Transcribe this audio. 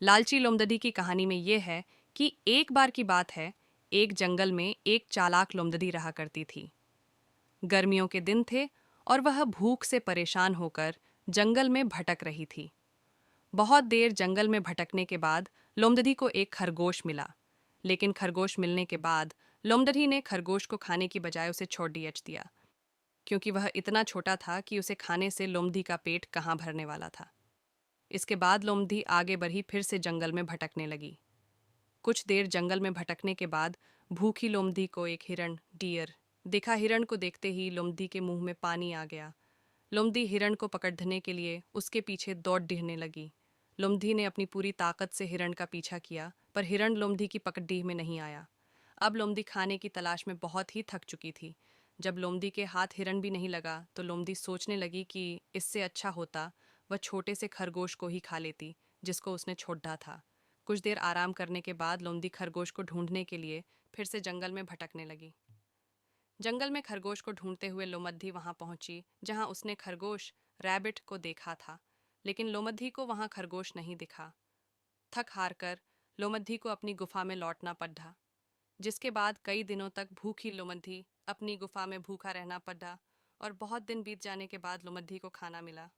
लालची लोमददी की कहानी में ये है कि एक बार की बात है, एक जंगल में एक चालाक लोमददी रहा करती थी। गर्मियों के दिन थे और वह भूख से परेशान होकर जंगल में भटक रही थी। बहुत देर जंगल में भटकने के बाद लोमददी को एक खरगोश मिला, लेकिन खरगोश मिलने के बाद लोमददी ने खरगोश को खाने की बजाय उसे छोड़ दिया, क्योंकि वह इतना छोटा था कि उसे खाने से लोमड़ी का पेट कहाँ भरने वाला था। इसके बाद लोमड़ी आगे बढ़ी, फिर से जंगल में भटकने लगी। कुछ देर जंगल में भटकने के बाद भूखी लोमड़ी को एक हिरण डियर दिखा। हिरण को देखते ही लोमड़ी के मुंह में पानी आ गया। लोमड़ी हिरण को पकड़ने के लिए उसके पीछे दौड़ डिहने लगी। लोमड़ी ने अपनी पूरी ताकत से हिरण का पीछा किया, पर हिरण लोमड़ी की पकड़ीह में नहीं आया। अब लोमड़ी खाने की तलाश में बहुत ही थक चुकी थी। जब लोमड़ी के हाथ हिरण भी नहीं लगा तो लोमड़ी सोचने लगी कि इससे अच्छा होता वह छोटे से खरगोश को ही खा लेती, जिसको उसने छोड़ा था। कुछ देर आराम करने के बाद लोमड़ी खरगोश को ढूंढने के लिए फिर से जंगल में भटकने लगी। जंगल में खरगोश को ढूंढते हुए लोमड़ी वहां पहुंची जहां उसने खरगोश रैबिट को देखा था, लेकिन लोमड़ी को वहां खरगोश नहीं दिखा। थक हार कर लोमड़ी को अपनी गुफा में लौटना पड़ा, जिसके बाद कई दिनों तक भूखी लोमड़ी अपनी गुफा में भूखा रहना पड़ा और बहुत दिन बीत जाने के बाद लोमड़ी को खाना मिला।